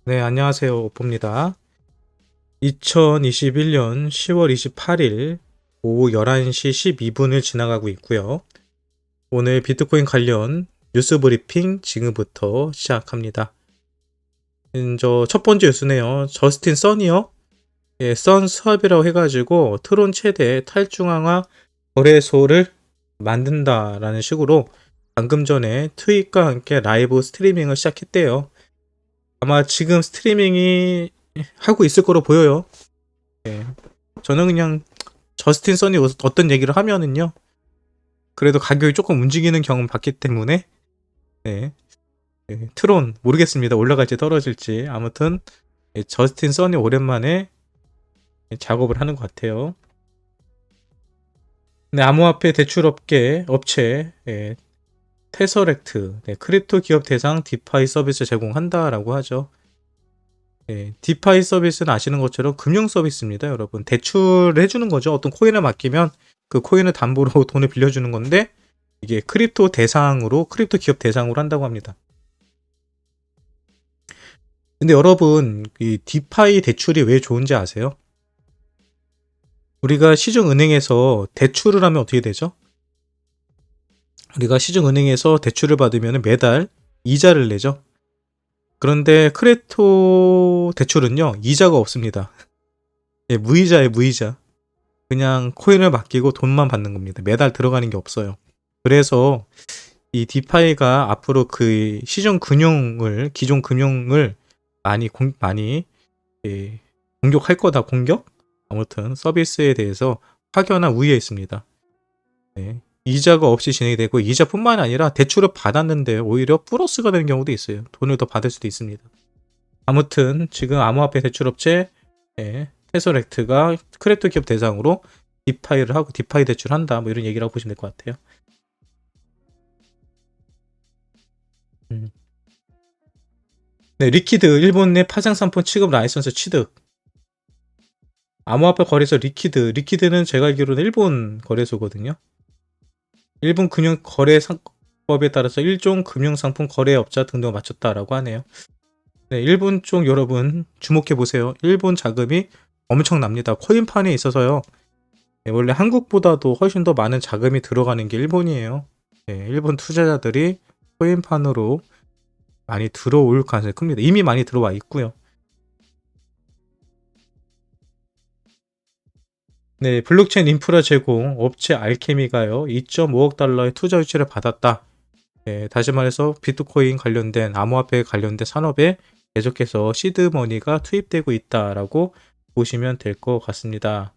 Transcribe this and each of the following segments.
네, 안녕하세요. 오포입니다. 2021년 10월 28일 오후 11시 12분을 지나가고 있고요. 오늘 비트코인 관련 뉴스 브리핑 지금부터 시작합니다. 첫 번째 뉴스네요. 저스틴 선이요. 예, 선 수합이라고 해가지고 트론 최대 탈중앙화 거래소를 만든다라는 식으로 방금 전에 트윗과 함께 라이브 스트리밍을 시작했대요. 아마 지금 스트리밍이 하고 있을 거로 보여요. 예. 저는 그냥 저스틴 선이 어떤 얘기를 하면은요. 그래도 가격이 조금 움직이는 경험 봤기 때문에 네. 예, 트론 모르겠습니다. 올라갈지 떨어질지. 아무튼 저스틴 선이 오랜만에 작업을 하는 것 같아요. 네, 암호화폐 대출업계 업체 테서렉트 크립토 기업 대상 디파이 서비스 제공한다라고 하죠. 디파이 서비스는 아시는 것처럼 금융 서비스입니다, 여러분. 대출을 해주는 거죠. 어떤 코인을 맡기면 그 코인을 담보로 돈을 빌려주는 건데 이게 크립토 기업 대상으로 한다고 합니다. 근데 여러분, 이 디파이 대출이 왜 좋은지 아세요? 우리가 시중은행에서 대출을 하면 어떻게 되죠? 우리가 시중은행에서 대출을 받으면 매달 이자를 내죠. 그런데 크립토 대출은요, 이자가 없습니다. 예, 무이자에 무이자. 그냥 코인을 맡기고 돈만 받는 겁니다. 매달 들어가는 게 없어요. 그래서 이 디파이가 앞으로 그 기존 금융을 많이 공격할 거다. 공격? 아무튼 서비스에 대해서 확연한 우위에 있습니다. 네. 이자가 없이 진행이 되고 이자뿐만 아니라 대출을 받았는데 오히려 플러스가 되는 경우도 있어요. 돈을 더 받을 수도 있습니다. 아무튼 지금 암호화폐 대출업체 테서렉트가 크립토 기업 대상으로 디파이를 하고 디파이 대출한다 뭐 이런 얘기라고 보시면 될 것 같아요. 음. 네, 리퀴드 일본 내 파생 상품 취급 라이선스 취득. 암호화폐 거래소 리퀴드는 제가 알기로는 일본 거래소거든요. 일본 금융 거래 상법에 따라서 일종 금융 상품 거래업자 등등을 마쳤다라고 하네요. 네, 일본 쪽 여러분 주목해 보세요. 일본 자금이 엄청납니다. 코인판에 있어서요. 네, 원래 한국보다도 훨씬 더 많은 자금이 들어가는 게 일본이에요. 네, 일본 투자자들이 코인판으로 많이 들어올 가능성이 큽니다. 이미 많이 들어와 있고요. 네, 블록체인 인프라 제공 업체 알케미가요. 2.5억 달러의 투자 유치를 받았다. 네, 다시 말해서 비트코인 관련된 암호화폐 관련된 산업에 계속해서 시드머니가 투입되고 있다라고 보시면 될 것 같습니다.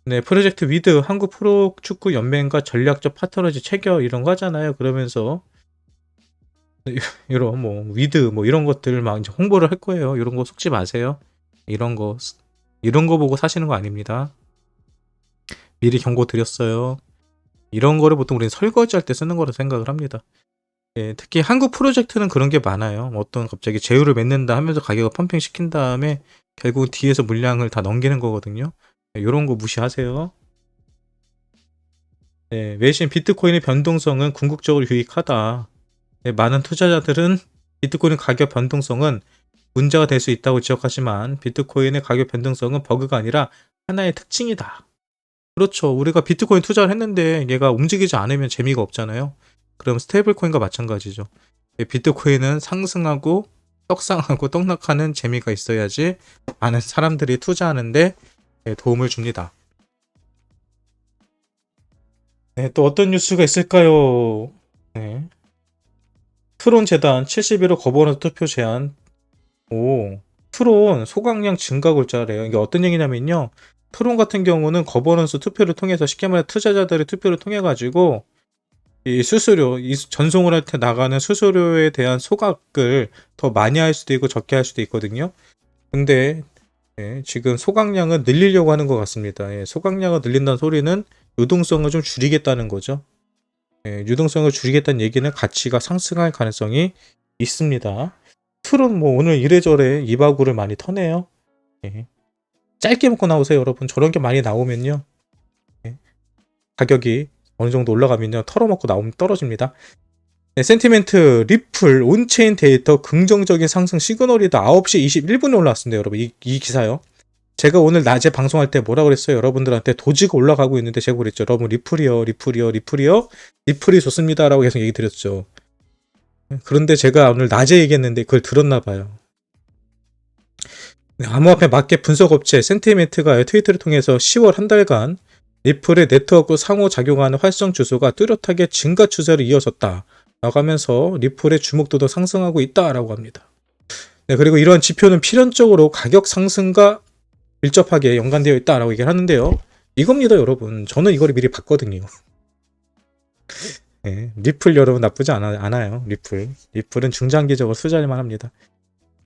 네, 프로젝트 위드 한국 프로축구 연맹과 전략적 파트너십 체결 이런 거 하잖아요. 그러면서 이런 뭐 위드 뭐 이런 것들 막 이제 홍보를 할 거예요. 이런 거 속지 마세요. 이런 거 이런 거 보고 사시는 거 아닙니다. 미리 경고 드렸어요. 이런 거를 보통 우리는 설거지할 때 쓰는 거라 생각을 합니다. 예, 특히 한국 프로젝트는 그런 게 많아요. 어떤 갑자기 제휴를 맺는다 하면서 가격을 펌핑 시킨 다음에 결국 뒤에서 물량을 다 넘기는 거거든요. 이런 거 무시하세요. 네, 외신 비트코인의 변동성은 궁극적으로 유익하다. 네, 많은 투자자들은 비트코인 가격 변동성은 문제가 될 수 있다고 지적하지만 비트코인의 가격 변동성은 버그가 아니라 하나의 특징이다. 그렇죠. 우리가 비트코인 투자를 했는데 얘가 움직이지 않으면 재미가 없잖아요. 그럼 스테이블 코인과 마찬가지죠. 비트코인은 상승하고 떡상하고 떡락하는 재미가 있어야지 많은 사람들이 투자하는데 도움을 줍니다. 네, 또 어떤 뉴스가 있을까요? 네. 트론 재단 71호 거버넌스 투표 제안. 오, 트론 소각량 증가 골자래요. 이게 어떤 얘기냐면요. 트론 같은 경우는 거버넌스 투표를 통해서 쉽게 말해 투자자들의 투표를 통해 가지고 이 수수료, 이 전송을 할 때 나가는 수수료에 대한 소각을 더 많이 할 수도 있고 적게 할 수도 있거든요. 근데 지금 소각량을 늘리려고 하는 것 같습니다. 소각량을 늘린다는 소리는 유동성을 좀 줄이겠다는 거죠. 유동성을 줄이겠다는 얘기는 가치가 상승할 가능성이 있습니다. 틀은 뭐 오늘 이래저래 이바구를 많이 터네요. 예. 짧게 먹고 나오세요, 여러분. 저런 게 많이 나오면요. 가격이 어느 정도 올라가면요. 털어먹고 나오면 떨어집니다. 네, 센티멘트, 리플, 온체인 데이터 긍정적인 상승 시그널이다. 9시 21분에 올라왔습니다, 여러분. 이 기사요. 제가 오늘 낮에 방송할 때 뭐라 그랬어요? 여러분들한테 도지가 올라가고 있는데 제가 그랬죠. 여러분 리플이요. 리플이 좋습니다라고 계속 얘기 드렸죠. 그런데 제가 오늘 낮에 얘기했는데 그걸 들었나 봐요. 네, 암호화폐 마켓 분석 업체 센티멘트가 트위터를 통해서 10월 한 달간 리플의 네트워크 상호작용하는 활성 주소가 뚜렷하게 증가 추세를 이어졌다. 라고 하면서 리플의 주목도도 상승하고 있다라고 합니다. 네, 그리고 이러한 지표는 필연적으로 가격 상승과 밀접하게 연관되어 있다라고 얘기를 하는데요. 이겁니다, 여러분. 저는 이거를 미리 봤거든요. 네, 리플 여러분 나쁘지 않아요. 리플은 중장기적으로 투자할만 합니다.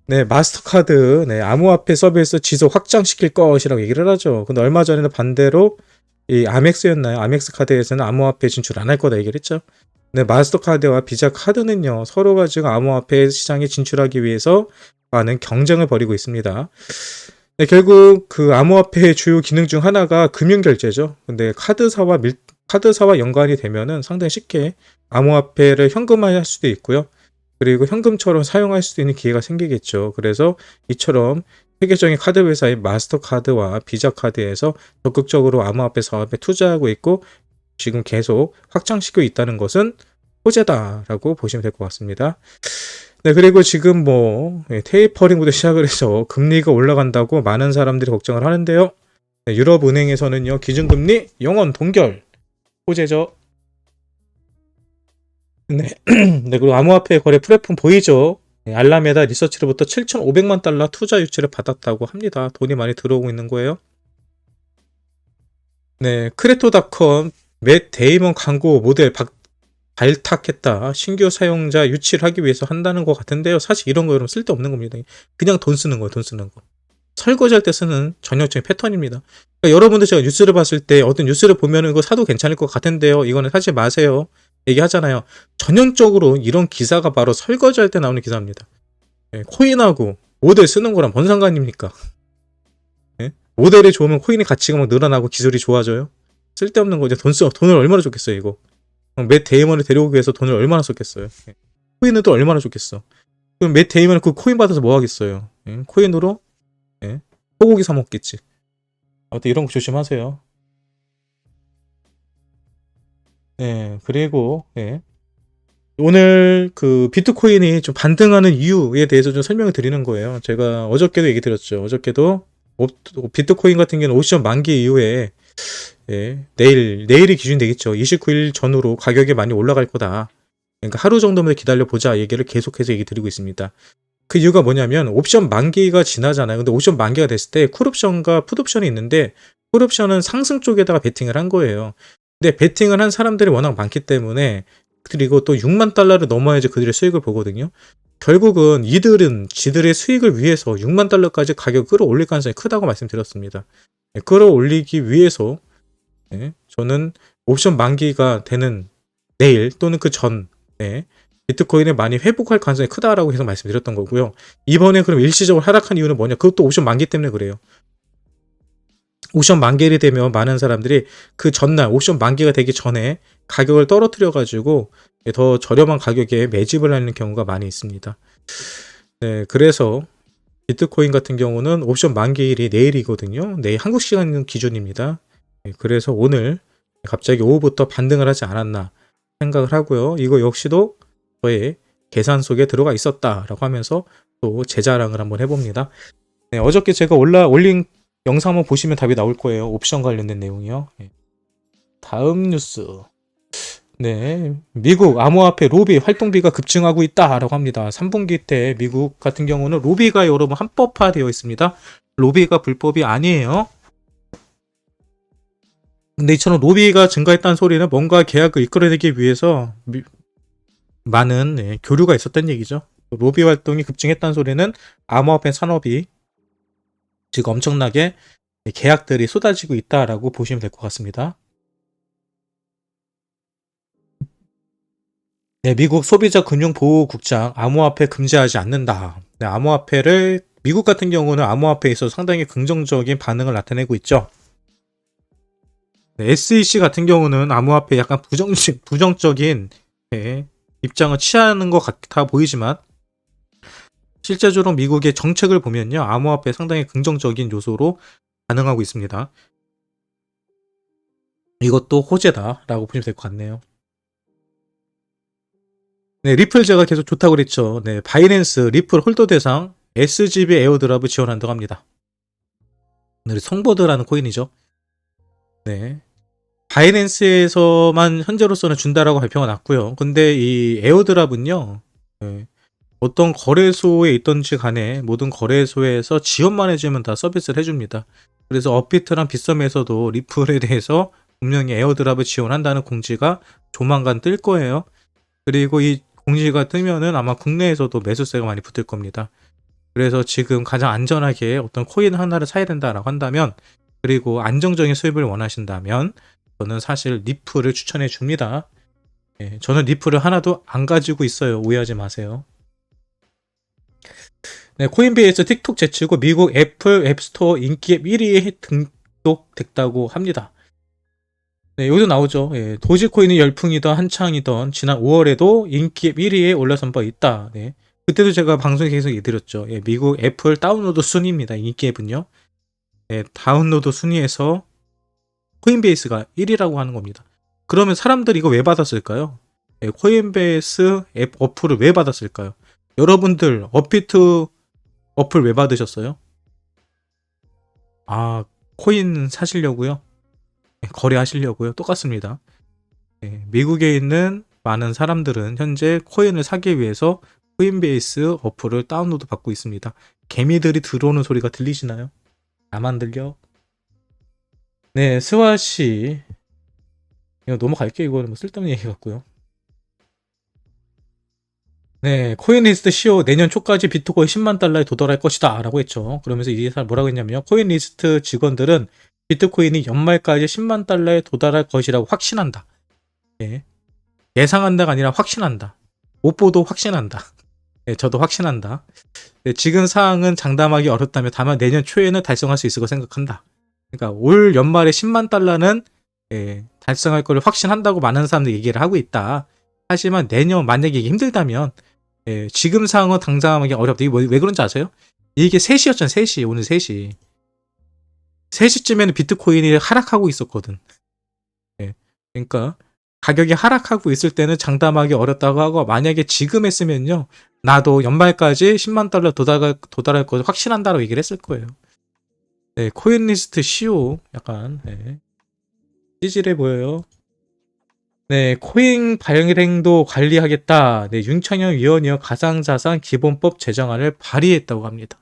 네, 마스터카드, 네, 암호화폐 서비스 지속 확장시킬 것이라고 얘기를 하죠. 근데 얼마 전에는 반대로 이 아멕스였나요? 아멕스 카드에서는 암호화폐 진출 안 할 거다 얘기를 했죠. 네, 마스터카드와 비자 카드는요, 서로가 지금 암호화폐 시장에 진출하기 위해서 많은 경쟁을 벌이고 있습니다. 네, 결국 그 암호화폐의 주요 기능 중 하나가 금융결제죠. 근데 카드사와 연관이 되면은 상당히 쉽게 암호화폐를 현금화할 수도 있고요. 그리고 현금처럼 사용할 수도 있는 기회가 생기겠죠. 그래서 이처럼 세계적인 카드 회사인 마스터카드와 비자카드에서 적극적으로 암호화폐 사업에 투자하고 있고 지금 계속 확장시키고 있다는 것은 호재다라고 보시면 될 것 같습니다. 네, 그리고 지금 테이퍼링부터 시작을 해서 금리가 올라간다고 많은 사람들이 걱정을 하는데요. 네, 유럽은행에서는요, 기준금리 영원 동결 호재죠. 네, 네, 그리고 암호화폐 거래 플랫폼 보이죠? 네, 알라메다 리서치로부터 7,500만 달러 투자 유치를 받았다고 합니다. 돈이 많이 들어오고 있는 거예요. 네, 크레토닷컴 맷 데이먼 광고 모델 발탁했다. 신규 사용자 유치를 하기 위해서 한다는 것 같은데요. 사실 이런 거 여러분 쓸데없는 겁니다. 그냥 돈 쓰는 거예요. 돈 쓰는 거. 설거지할 때 쓰는 전형적인 패턴입니다. 그러니까 여러분들 제가 뉴스를 봤을 때 어떤 뉴스를 보면은 이거 사도 괜찮을 것 같은데요. 이거는 사지 마세요. 얘기하잖아요. 전형적으로 이런 기사가 바로 설거지할 때 나오는 기사입니다. 예, 코인하고 모델 쓰는 거랑 뭔 상관입니까? 예? 모델이 좋으면 코인의 가치가 막 늘어나고 기술이 좋아져요? 쓸데없는 거 이제 돈을 얼마나 줬겠어요, 이거. 맷 데이먼을 데려오기 위해서 돈을 얼마나 썼겠어요. 예. 코인은 또 얼마나 줬겠어. 그럼 맷 데이먼은 그 코인 받아서 뭐 하겠어요. 예? 코인으로 소고기 사 먹겠지. 아무튼 이런 거 조심하세요. 네, 그리고 오늘 그 비트코인이 좀 반등하는 이유에 대해서 좀 설명을 드리는 거예요. 제가 어저께도 얘기 드렸죠. 어저께도 비트코인 같은 경우는 옵션 만기 이후에 내일이 기준이 되겠죠. 29일 전후로 가격이 많이 올라갈 거다. 그러니까 하루 정도만 기다려 보자 얘기를 계속해서 얘기 드리고 있습니다. 그 이유가 뭐냐면 옵션 만기가 지나잖아요. 근데 옵션 만기가 됐을 때 쿨옵션과 풋옵션이 있는데 쿨옵션은 상승 쪽에다가 베팅을 한 거예요. 근데 베팅을 한 사람들이 워낙 많기 때문에 그리고 또 6만 달러를 넘어야지 그들의 수익을 보거든요. 결국은 이들은 지들의 수익을 위해서 6만 달러까지 가격을 끌어올릴 가능성이 크다고 말씀드렸습니다. 끌어올리기 위해서 저는 옵션 만기가 되는 내일 또는 그 전에 비트코인을 많이 회복할 가능성이 크다라고 계속 말씀드렸던 거고요. 이번에 그럼 일시적으로 하락한 이유는 뭐냐? 그것도 옵션 만기 때문에 그래요. 옵션 만기일이 되면 많은 사람들이 그 전날 옵션 만기가 되기 전에 가격을 떨어뜨려 가지고 더 저렴한 가격에 매집을 하는 경우가 많이 있습니다. 네, 그래서 비트코인 같은 경우는 옵션 만기일이 내일이거든요. 내일 한국 시간 기준입니다. 네, 그래서 오늘 갑자기 오후부터 반등을 하지 않았나 생각을 하고요. 이거 역시도 저의 계산 속에 들어가 있었다라고 하면서 또 재자랑을 한번 해봅니다. 네, 어저께 제가 올린 영상 한번 보시면 답이 나올 거예요. 옵션 관련된 내용이요. 다음 뉴스. 네, 미국 암호화폐 로비 활동비가 급증하고 있다라고 합니다. 3분기 때 미국 같은 경우는 로비가 여러분 합법화되어 있습니다. 로비가 불법이 아니에요. 근데 이처럼 로비가 증가했다는 소리는 뭔가 계약을 이끌어내기 위해서 많은 교류가 있었다는 얘기죠. 로비 활동이 급증했다는 소리는 암호화폐 산업이 지금 엄청나게 계약들이 쏟아지고 있다라고 보시면 될 것 같습니다. 네, 미국 소비자금융보호국장 암호화폐 금지하지 않는다. 네, 암호화폐를 미국 같은 경우는 암호화폐에 있어서 상당히 긍정적인 반응을 나타내고 있죠. 네, SEC 같은 경우는 암호화폐에 약간 부정적인 입장을 취하는 것 같아 보이지만 실제적으로 미국의 정책을 보면요. 암호화폐 상당히 긍정적인 요소로 반응하고 있습니다. 이것도 호재다라고 보시면 될 것 같네요. 네, 리플 제가 계속 좋다고 그랬죠. 네, 바이낸스 리플 홀더 대상 SGB 에어드랍을 지원한다고 합니다. 네, 송보드라는 코인이죠. 네. 바이낸스에서만 현재로서는 준다라고 발표가 났고요. 근데 이 에어드랍은요. 네, 어떤 거래소에 있던지 간에 모든 거래소에서 지원만 해주면 다 서비스를 해줍니다. 그래서 업비트랑 빗썸에서도 리플에 대해서 분명히 에어드랍을 지원한다는 공지가 조만간 뜰 거예요. 그리고 이 공지가 뜨면은 아마 국내에서도 매수세가 많이 붙을 겁니다. 그래서 지금 가장 안전하게 어떤 코인 하나를 사야 된다라고 한다면, 그리고 안정적인 수입을 원하신다면 저는 사실 리플을 추천해 줍니다. 예, 저는 리플을 하나도 안 가지고 있어요. 오해하지 마세요. 네, 코인베이스 틱톡 제치고 미국 애플 앱스토어 인기 앱 1위에 등록됐다고 합니다. 네, 여기도 나오죠. 예, 도지코인이 열풍이던 한창이던 지난 5월에도 인기 앱 1위에 올라선 바 있다. 네. 그때도 제가 방송에 계속 얘기드렸죠. 예, 미국 애플 다운로드 순위입니다. 인기 앱은요. 예, 다운로드 순위에서 코인베이스가 1위라고 하는 겁니다. 그러면 사람들이 이거 왜 받았을까요? 예, 코인베이스 앱 어플을 왜 받았을까요? 여러분들 업비트 어플 왜 받으셨어요? 아, 코인 사시려고요? 네, 거래하시려고요? 똑같습니다. 네, 미국에 있는 많은 사람들은 현재 코인을 사기 위해서 코인베이스 어플을 다운로드 받고 있습니다. 개미들이 들어오는 소리가 들리시나요? 나만 들려? 네, 스와시. 이거 넘어갈게요. 이거는 뭐 쓸데없는 얘기 같고요. 네, 코인리스트 CEO 내년 초까지 비트코인 10만 달러에 도달할 것이다 라고 했죠. 그러면서 이 사람 뭐라고 했냐면요. 코인리스트 직원들은 비트코인이 연말까지 10만 달러에 도달할 것이라고 확신한다. 예. 예상한다가 아니라 확신한다. 못 보도 확신한다. 네, 저도 확신한다. 네, 지금 사항은 장담하기 어렵다며 다만 내년 초에는 달성할 수 있을 거 생각한다. 그러니까 올 연말에 10만 달러는 달성할 거를 확신한다고 많은 사람들이 얘기를 하고 있다. 하지만 내년 만약에 이게 힘들다면 지금 상황은 당장하기 어렵다. 이게 왜 그런지 아세요? 이게 3시였잖아요. 3시. 오늘 3시. 3시쯤에는 비트코인이 하락하고 있었거든. 그러니까 가격이 하락하고 있을 때는 장담하기 어렵다고 하고, 만약에 지금 했으면요. 나도 연말까지 10만 달러 도달할 것을 확신한다고 얘기를 했을 거예요. 네, 코인리스트 CEO 약간 찌질해 보여요. 네, 코인 발행도 관리하겠다. 네, 윤창현 위원이요. 가상자산 기본법 제정안을 발의했다고 합니다.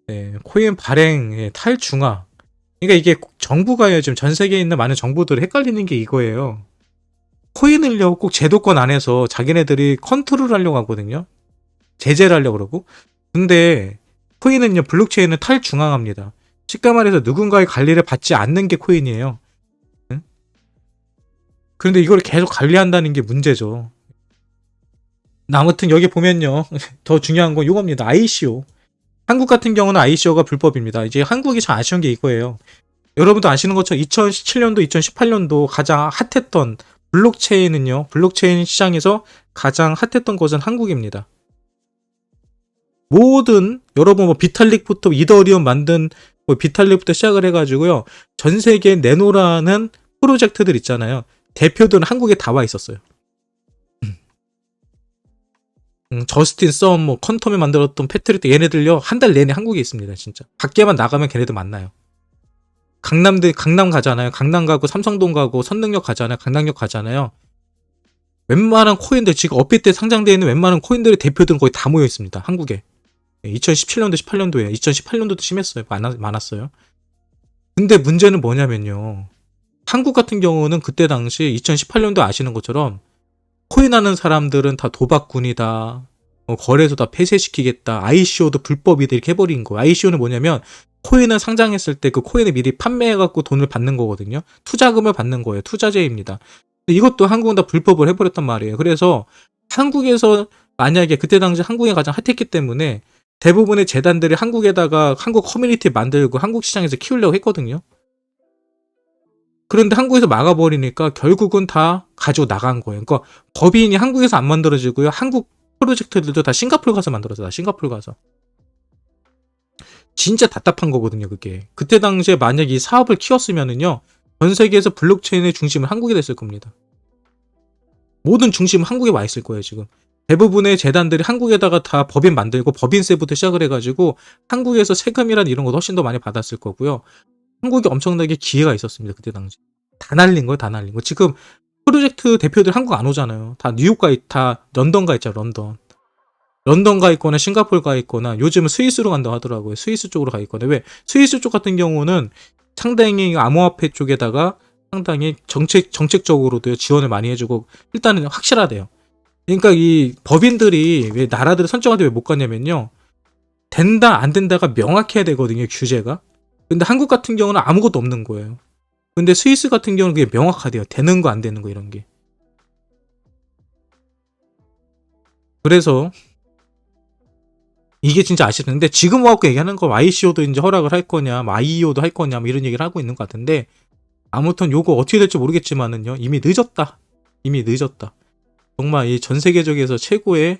네, 코인 발행 탈중화. 그러니까 이게 정부가요. 지금 전 세계에 있는 많은 정부들이 헷갈리는 게 이거예요. 코인을요, 꼭 제도권 안에서 자기네들이 컨트롤 하려고 하거든요. 제재를 하려고 그러고. 근데 코인은요, 블록체인은 탈중앙합니다. 쉽게 말해서 누군가의 관리를 받지 않는 게 코인이에요. 응? 그런데 이걸 계속 관리한다는 게 문제죠. 아무튼 여기 보면요, 더 중요한 건 이겁니다. ICO. 한국 같은 경우는 ICO가 불법입니다. 이제 한국이 참 아쉬운 게 이거예요. 여러분도 아시는 것처럼 2017년도, 2018년도 가장 핫했던 블록체인은요, 블록체인 시장에서 가장 핫했던 곳은 한국입니다. 모든, 여러분 뭐 비탈릭부터 이더리움 만든 뭐 비탈릭부터 시작을 해가지고요, 전 세계에 내놓으라는 프로젝트들 있잖아요. 대표들은 한국에 다 와 있었어요. 저스틴 썸, 뭐 컨텀에 만들었던 패트릭, 얘네들요 한 달 내내 한국에 있습니다. 진짜 밖에만 나가면 걔네들 만나요. 강남 가잖아요. 강남 가고 삼성동 가고 선릉역 가잖아요. 강남역 가잖아요. 웬만한 코인들, 지금 업비트에 상장되어 있는 웬만한 코인들의 대표들은 거의 다 모여 있습니다. 한국에. 2017년도 18년도에 2018년도도 심했어요. 많았어요. 근데 문제는 뭐냐면요, 한국 같은 경우는 그때 당시 2018년도 아시는 것처럼 코인 하는 사람들은 다 도박꾼이다, 거래소 다 폐쇄시키겠다, ICO도 불법이다 이렇게 해버린 거예요. ICO는 뭐냐면 코인을 상장했을 때 그 코인을 미리 판매해갖고 돈을 받는 거거든요. 투자금을 받는 거예요. 투자제입니다. 이것도 한국은 다 불법을 해버렸단 말이에요. 그래서 한국에서 만약에 그때 당시 한국이 가장 핫했기 때문에 대부분의 재단들이 한국에다가 한국 커뮤니티 만들고 한국 시장에서 키우려고 했거든요. 그런데 한국에서 막아버리니까 결국은 다 가지고 나간 거예요. 그러니까 법인이 한국에서 안 만들어지고요. 한국 프로젝트들도 다 싱가포르 가서 만들어서 싱가포르 가서. 진짜 답답한 거거든요, 그게. 그때 당시에 만약 이 사업을 키웠으면은요, 전 세계에서 블록체인의 중심은 한국에 됐을 겁니다. 모든 중심은 한국에 와 있을 거예요, 지금. 대부분의 재단들이 한국에다가 다 법인 만들고 법인세부터 시작을 해가지고 한국에서 세금이란 이런 거 훨씬 더 많이 받았을 거고요. 한국에 엄청나게 기회가 있었습니다, 그때 당시. 다 날린 거예요, 다 날린 거. 지금 프로젝트 대표들 한국 안 오잖아요. 다 뉴욕 다 런던 가 있죠, 런던. 런던 가 있거나 싱가포르 가 있거나 요즘은 스위스로 간다고 하더라고요. 스위스 쪽으로 가 있거나. 왜? 스위스 쪽 같은 경우는 상당히 암호화폐 쪽에다가 상당히 정책적으로도 지원을 많이 해주고 일단은 확실하대요. 그러니까 이 법인들이 왜 나라들을 선정할 때 왜 못 가냐면요. 된다 안 된다가 명확해야 되거든요, 규제가. 근데 한국 같은 경우는 아무것도 없는 거예요. 근데 스위스 같은 경우는 그게 명확하대요. 되는 거 안 되는 거 이런 게. 그래서 이게 진짜 아시는데 지금 와갖고 얘기하는 거 ICO도 이제 허락을 할 거냐, IEO도 할 거냐, 뭐 이런 얘기를 하고 있는 것 같은데 아무튼 요거 어떻게 될지 모르겠지만은요, 이미 늦었다. 이미 늦었다. 정말 이 전 세계적에서 최고의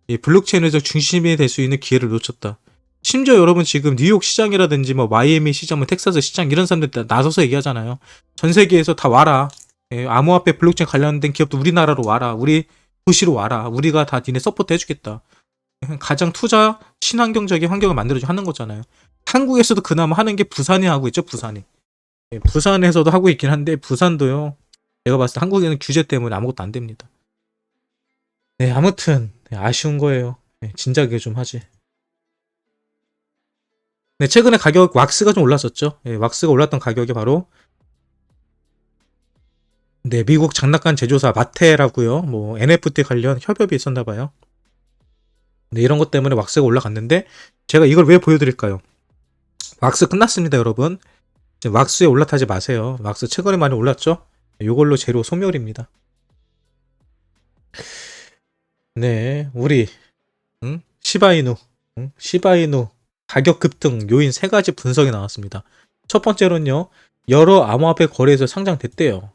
이 블록체인에서 중심이 될 수 있는 기회를 놓쳤다. 심지어 여러분 지금 뉴욕 시장이라든지 뭐 마이애미 시장, 뭐 텍사스 시장 이런 사람들 나서서 얘기하잖아요. 전 세계에서 다 와라. 예, 암호화폐 블록체인 관련된 기업도 우리나라로 와라. 우리 도시로 와라. 우리가 다 니네 서포트 해주겠다. 가장 투자 친환경적인 환경을 만들어주고 하는 거잖아요. 한국에서도 그나마 하는 게 부산이 하고 있죠. 부산이. 예, 부산에서도 하고 있긴 한데 부산도요. 내가 봤을 때 한국에는 규제 때문에 아무것도 안 됩니다. 네, 아무튼 네, 아쉬운 거예요. 네, 진작에 좀 하지. 네, 최근에 가격 왁스가 좀 올랐었죠. 네, 왁스가 올랐던 가격이 바로 네, 미국 장난감 제조사 마테라고요. 뭐 NFT 관련 협업이 있었나 봐요. 네, 이런 것 때문에 왁스가 올라갔는데 제가 이걸 왜 보여드릴까요? 왁스 끝났습니다, 여러분. 지금 왁스에 올라타지 마세요. 왁스 최근에 많이 올랐죠? 이걸로 재료 소멸입니다. 네, 우리 시바이누, 시바이누 가격 급등 요인 3가지 분석이 나왔습니다. 첫 번째로는요, 여러 암호화폐 거래에서 상장됐대요.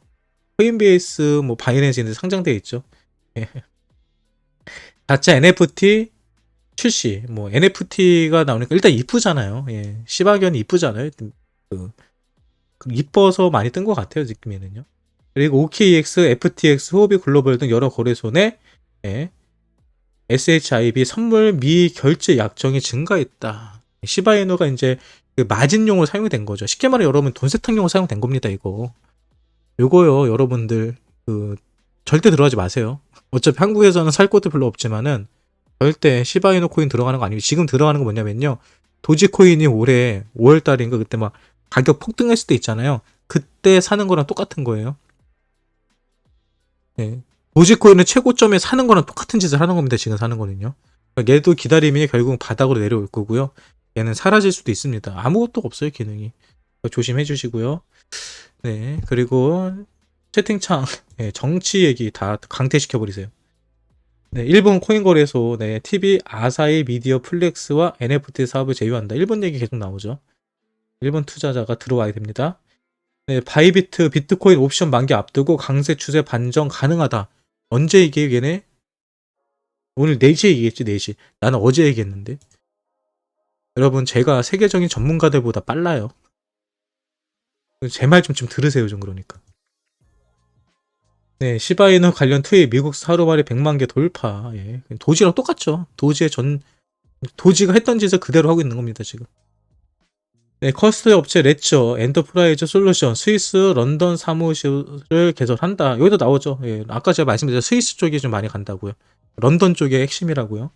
코인베이스, 뭐 바이낸스인데 상장되어 있죠. 예. 가짜 NFT 출시, 뭐 NFT가 나오니까 일단 이쁘잖아요. 예. 시바견이 이쁘잖아요. 이뻐서 많이 뜬 것 같아요, 느낌에는요. 그리고 OKX, FTX, 후오비 글로벌 등 여러 거래소 내 예. SHIB 선물 미결제 약정이 증가했다. 시바이누가 이제 그 마진용으로 사용된 거죠. 쉽게 말해 여러분 돈 세탁용으로 사용된 겁니다, 이거. 요거요, 여러분들 절대 들어가지 마세요. 어차피 한국에서는 살 것도 별로 없지만은 절대 시바이누 코인 들어가는 거 아니고 지금 들어가는 거 뭐냐면요. 도지코인이 올해 5월달인가 그때 막 가격 폭등했을 때 있잖아요. 그때 사는 거랑 똑같은 거예요. 네. 도지코인은 최고점에 사는 거랑 똑같은 짓을 하는 겁니다. 지금 사는 거는요. 그러니까 얘도 기다리면 결국 바닥으로 내려올 거고요. 얘는 사라질 수도 있습니다. 아무것도 없어요, 기능이. 조심해 주시고요. 네. 그리고 채팅창 네, 정치 얘기 다 강퇴시켜 버리세요. 네, 일본 코인 거래소 네, TV 아사히 미디어 플렉스와 NFT 사업을 제휴한다. 일본 얘기 계속 나오죠. 일본 투자자가 들어와야 됩니다. 네, 바이비트 비트코인 옵션 만기 앞두고 강세 추세 반정 가능하다. 언제 얘기해 얘네? 오늘 4시에 얘기했지, 4시. 나는 어제 얘기했는데. 여러분 제가 세계적인 전문가들보다 빨라요. 제 말 좀 들으세요, 좀 그러니까. 네, 시바이누 관련 투입 미국 하루 만에 100만 개 돌파. 예. 도지랑 똑같죠. 도지가 했던 짓을 그대로 하고 있는 겁니다, 지금. 네, 커스터디 업체 레처 엔터프라이즈 솔루션 스위스 런던 사무실을 개설한다. 여기도 나오죠. 예, 아까 제가 말씀드린 스위스 쪽이 좀 많이 간다고요. 런던 쪽이 핵심이라고요.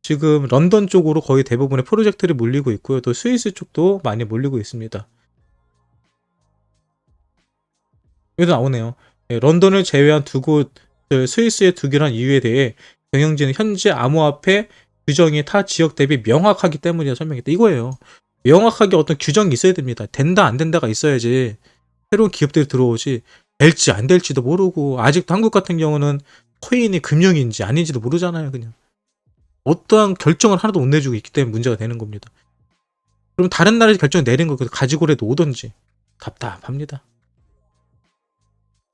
지금 런던 쪽으로 거의 대부분의 프로젝트를 몰리고 있고요. 또 스위스 쪽도 많이 몰리고 있습니다. 여기도 나오네요. 예, 런던을 제외한 두 곳, 스위스의 두 개란 이유에 대해 경영진은 현재 암호화폐 규정이 타 지역 대비 명확하기 때문이라 설명했다. 이거예요. 명확하게 어떤 규정이 있어야 됩니다. 된다 안 된다가 있어야지 새로운 기업들이 들어오지 될지 안 될지도 모르고 아직도 한국 같은 경우는 코인이 금융인지 아닌지도 모르잖아요. 그냥 어떠한 결정을 하나도 못 내주고 있기 때문에 문제가 되는 겁니다. 그럼 다른 나라에서 결정을 내린 거 가지고라도 오던지 답답합니다.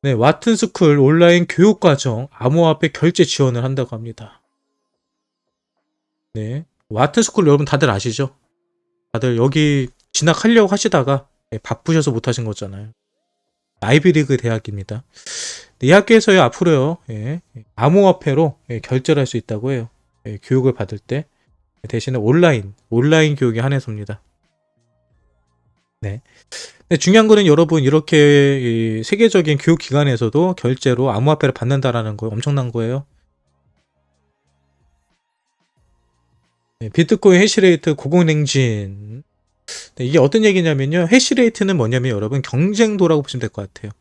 네, 와튼스쿨 온라인 교육과정 암호화폐 결제 지원을 한다고 합니다. 네, 와튼스쿨 여러분 다들 아시죠? 다들 여기 진학하려고 하시다가 바쁘셔서 못하신 거잖아요. 아이비리그 대학입니다. 이 학교에서요 앞으로요 암호화폐로 결제를 할 수 있다고 해요. 교육을 받을 때 대신에 온라인 교육에 한해서입니다. 네. 근데 중요한 거는 여러분 이렇게 세계적인 교육 기관에서도 결제로 암호화폐를 받는다라는 거 엄청난 거예요. 네, 비트코인 해시레이트 고공행진. 네, 이게 어떤 얘기냐면요. 해시레이트는 뭐냐면 여러분 경쟁도라고 보시면 될 것 같아요.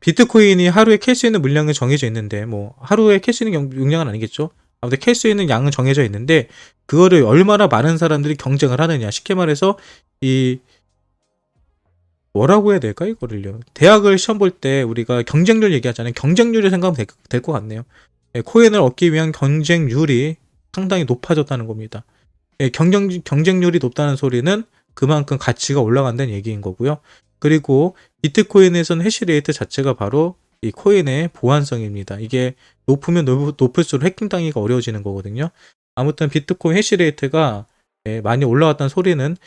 비트코인이 하루에 캘 수 있는 물량이 정해져 있는데 뭐 하루에 캘 수 있는 용량은 아니겠죠. 아무튼 캘 수 있는 양은 정해져 있는데 그거를 얼마나 많은 사람들이 경쟁을 하느냐. 쉽게 말해서 이 뭐라고 해야 될까 이거를요. 대학을 시험 볼 때 우리가 경쟁률 얘기하잖아요. 경쟁률을 생각하면 될 것 같네요. 코인을 얻기 위한 경쟁률이 상당히 높아졌다는 겁니다. 경쟁률이 높다는 소리는 그만큼 가치가 올라간다는 얘기인 거고요. 그리고 비트코인에서는 해시레이트 자체가 바로 이 코인의 보안성입니다. 이게 높으면 높을수록 해킹당하기가 어려워지는 거거든요. 아무튼 비트코인 해시레이트가 많이 올라왔다는 소리는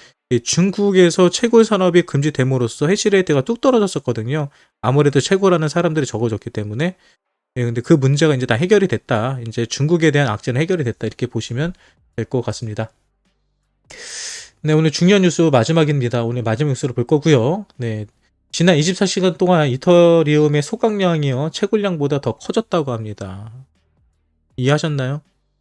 중국에서 채굴 산업이 금지됨으로써 해시레이트가 뚝 떨어졌었거든요. 아무래도 채굴하는 사람들이 적어졌기 때문에. 근데 그 문제가 이제 다 해결이 됐다. 이제 중국에 대한 악재는 해결이 됐다. 이렇게 보시면 될 것 같습니다. 네, 오늘 중요한 뉴스 마지막입니다. 오늘 마지막 뉴스를 볼 거고요. 네, 지난 24시간 동안 이더리움의 소각량이요 채굴량보다 더 커졌다고 합니다. 이해하셨나요?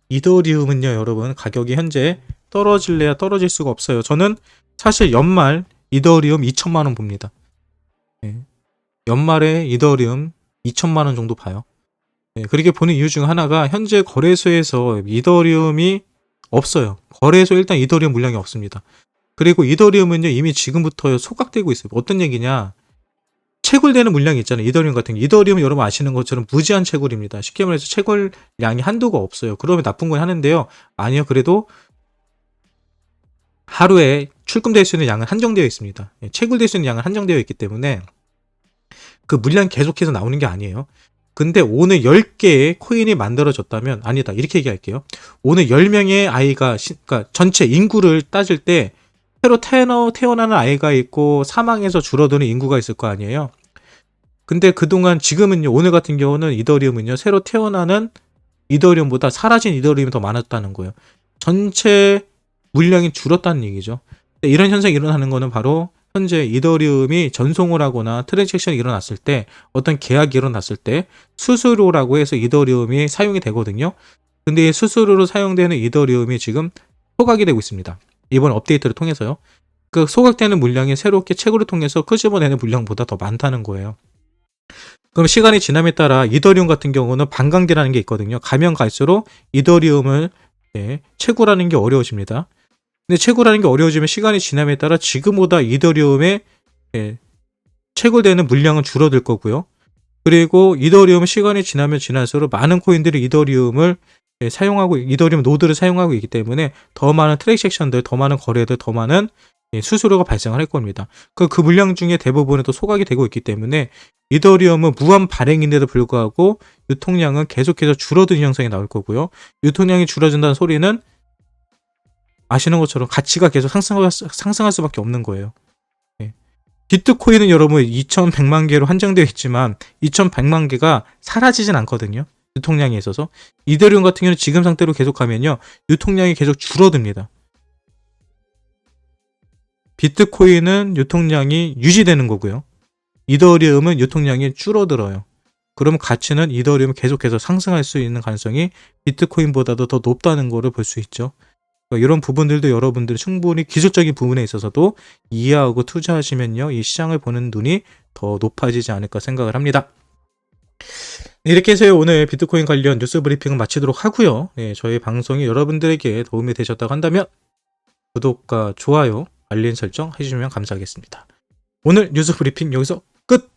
이더리움은요, 여러분 가격이 현재 떨어질래야 떨어질 수가 없어요. 저는 사실 연말 이더리움 2천만 원 봅니다. 네, 연말에 이더리움 2천만 원 정도 봐요. 네, 그렇게 보는 이유 중 하나가 현재 거래소에서 이더리움이 없어요. 거래소 일단 이더리움 물량이 없습니다. 그리고 이더리움은요 이미 지금부터 소각되고 있어요. 어떤 얘기냐? 채굴되는 물량이 있잖아요. 이더리움 같은 게. 이더리움은 여러분 아시는 것처럼 무제한 채굴입니다. 쉽게 말해서 채굴량이 한도가 없어요. 그러면 나쁜 건 하는데요. 아니요. 그래도 하루에 출금될 수 있는 양은 한정되어 있습니다. 채굴될 수 있는 양은 한정되어 있기 때문에 그 물량이 계속해서 나오는 게 아니에요. 근데 오늘 10개의 코인이 만들어졌다면 아니다. 이렇게 얘기할게요. 오늘 10명의 아이가 그러니까 전체 인구를 따질 때 새로 태어나는 아이가 있고 사망해서 줄어드는 인구가 있을 거 아니에요. 근데 그동안 지금은요. 오늘 같은 경우는 이더리움은요. 새로 태어나는 이더리움보다 사라진 이더리움이 더 많았다는 거예요. 전체 물량이 줄었다는 얘기죠. 이런 현상이 일어나는 거는 바로 현재 이더리움이 전송을 하거나 트랜잭션이 일어났을 때 어떤 계약이 일어났을 때 수수료라고 해서 이더리움이 사용이 되거든요. 근데 이 수수료로 사용되는 이더리움이 지금 소각이 되고 있습니다. 이번 업데이트를 통해서요. 그 소각되는 물량이 새롭게 채굴을 통해서 끄집어내는 물량보다 더 많다는 거예요. 그럼 시간이 지남에 따라 이더리움 같은 경우는 반감기라는 게 있거든요. 가면 갈수록 이더리움을 채굴하는 게 어려워집니다. 근데 채굴하는 게 어려워지면 시간이 지남에 따라 지금보다 이더리움의 채굴되는 물량은 줄어들 거고요. 그리고 이더리움 시간이 지나면 지날수록 많은 코인들이 이더리움 노드를 사용하고 있기 때문에 더 많은 트랜잭션들, 더 많은 거래들, 더 많은 수수료가 발생을 할 겁니다. 그 물량 중에 대부분은 또 소각이 되고 있기 때문에 이더리움은 무한 발행인데도 불구하고 유통량은 계속해서 줄어드는 현상이 나올 거고요. 유통량이 줄어든다는 소리는 아시는 것처럼 가치가 계속 상승할 수밖에 없는 거예요. 비트코인은 여러분 2100만 개로 한정되어 있지만 2100만 개가 사라지진 않거든요. 유통량에 있어서. 이더리움 같은 경우는 지금 상태로 계속하면요. 유통량이 계속 줄어듭니다. 비트코인은 유통량이 유지되는 거고요. 이더리움은 유통량이 줄어들어요. 그럼 가치는 이더리움이 계속해서 상승할 수 있는 가능성이 비트코인보다도 더 높다는 거를 볼 수 있죠. 이런 부분들도 여러분들이 충분히 기술적인 부분에 있어서도 이해하고 투자하시면요. 이 시장을 보는 눈이 더 높아지지 않을까 생각을 합니다. 이렇게 해서 오늘 비트코인 관련 뉴스 브리핑을 마치도록 하고요. 저희 방송이 여러분들에게 도움이 되셨다고 한다면 구독과 좋아요, 알림 설정 해주시면 감사하겠습니다. 오늘 뉴스 브리핑 여기서 끝!